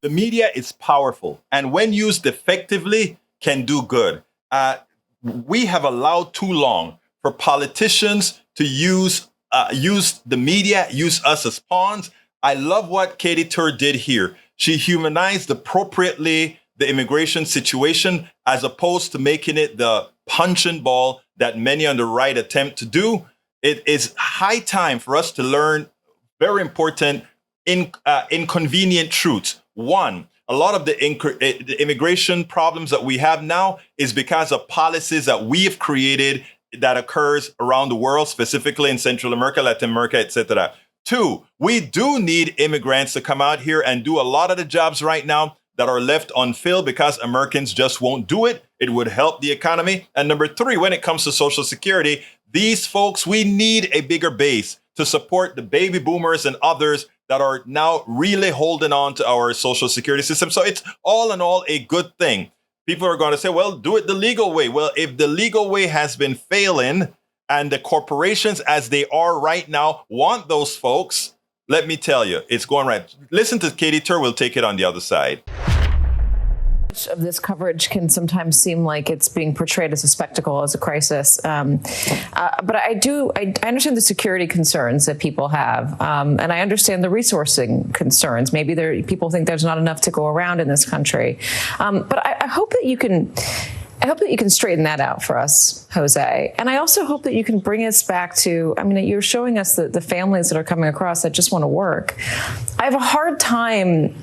The media is powerful, and when used effectively, can do good. We have allowed too long for politicians to use the media, use us as pawns. I love what Katy Tur did here. She humanized appropriately the immigration situation as opposed to making it the punching ball that many on the right attempt to do. It is high time for us to learn very important inconvenient truths. One, a lot of the immigration problems that we have now is because of policies that we have created that occurs around the world, specifically in Central America, Latin America, etc. Two, we do need immigrants to come out here and do a lot of the jobs right now that are left unfilled because Americans just won't do it. It would help the economy. And number three, when it comes to Social Security, these folks, we need a bigger base to support the baby boomers and others that are now really holding on to our Social Security system. So it's all in all a good thing. People are going to say, well, do it the legal way. Well, if the legal way has been failing and the corporations as they are right now want those folks, let me tell you, it's going right. Listen to Katy Tur. We'll take it on the other side. Of this coverage can sometimes seem like it's being portrayed as a spectacle, as a crisis. But I understand the security concerns that people have, and I understand the resourcing concerns. Maybe people think there's not enough to go around in this country. But I hope that you can. I hope that you can straighten that out for us, Jose. And I also hope that you can bring us back to, I mean, you're showing us the families that are coming across that just want to work. I have a hard time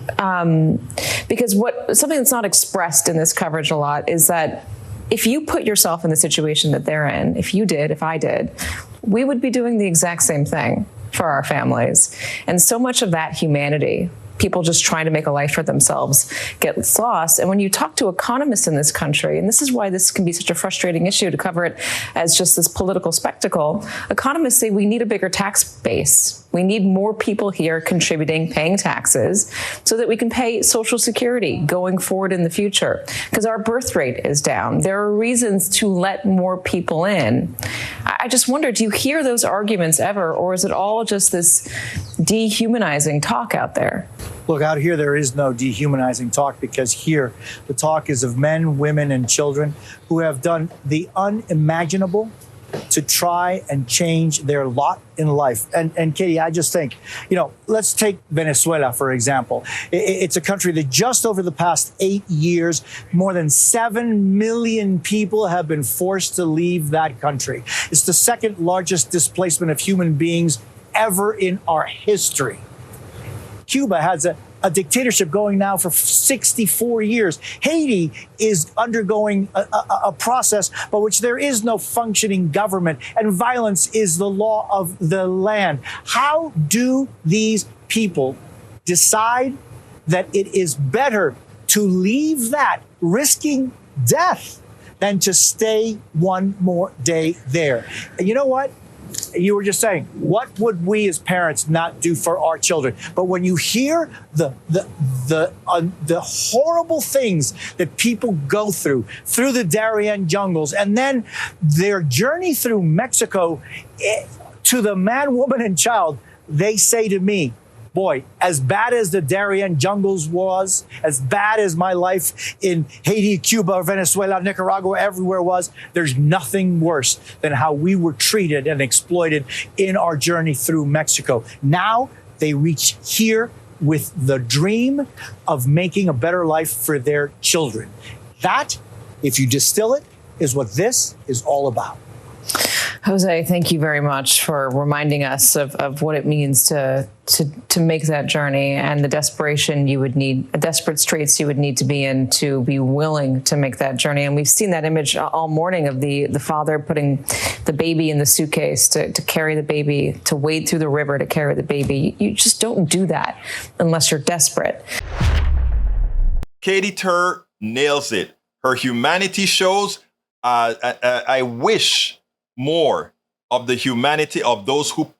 because something that's not expressed in this coverage a lot is that if you put yourself in the situation that they're in, if I did, we would be doing the exact same thing for our families. And so much of that humanity, people just trying to make a life for themselves, gets lost. And when you talk to economists in this country, and this is why this can be such a frustrating issue to cover it as just this political spectacle, economists say we need a bigger tax base. We need more people here contributing, paying taxes, so that we can pay Social Security going forward in the future, because our birth rate is down. There are reasons to let more people in. I just wonder, do you hear those arguments ever, or is it all just this dehumanizing talk out there? Look, out here, there is no dehumanizing talk, because here the talk is of men, women, and children who have done the unimaginable to try and change their lot in life. And Katy, I just think, let's take Venezuela, for example. It's a country that just over the past 8 years, more than 7 million people have been forced to leave that country. It's the second largest displacement of human beings ever in our history. Cuba has a dictatorship going now for 64 years. Haiti is undergoing a process by which there is no functioning government, and violence is the law of the land. How do these people decide that it is better to leave that, risking death, than to stay one more day there? And you know what? You were just saying, what would we as parents not do for our children? But when you hear the horrible things that people go through the Darien jungles, and then their journey through Mexico, to the man, woman, and child, they say to me, boy, as bad as the Darien jungles was, as bad as my life in Haiti, Cuba, Venezuela, Nicaragua, everywhere was, there's nothing worse than how we were treated and exploited in our journey through Mexico. Now they reach here with the dream of making a better life for their children. That, if you distill it, is what this is all about. Jose, thank you very much for reminding us of what it means to make that journey and the desperation you would need, desperate straits you would need to be in to be willing to make that journey. And we've seen that image all morning of the father putting the baby in the suitcase to carry the baby, to wade through the river to carry the baby. You just don't do that unless you're desperate. Katy Tur nails it. Her humanity shows. I wish more of the humanity of those who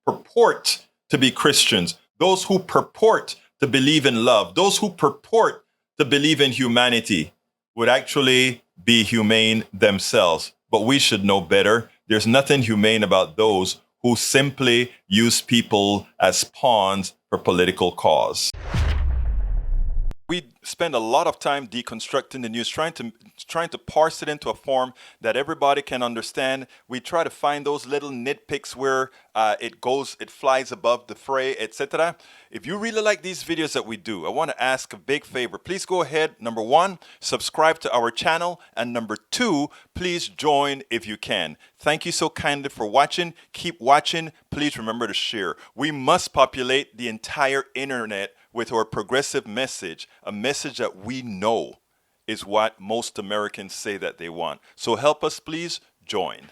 purport to be Christians, those who purport to believe in love, those who purport to believe in humanity would actually be humane themselves. But we should know better. There's nothing humane about those who simply use people as pawns for political cause. We spend a lot of time deconstructing the news, trying to parse it into a form that everybody can understand. We try to find those little nitpicks where it flies above the fray, etc. If you really like these videos that we do, I want to ask a big favor. Please go ahead. Number one, subscribe to our channel, and number two, please join if you can. Thank you so kindly for watching. Keep watching. Please remember to share. We must populate the entire internet with our progressive message, a message that we know is what most Americans say that they want. So help us, please join.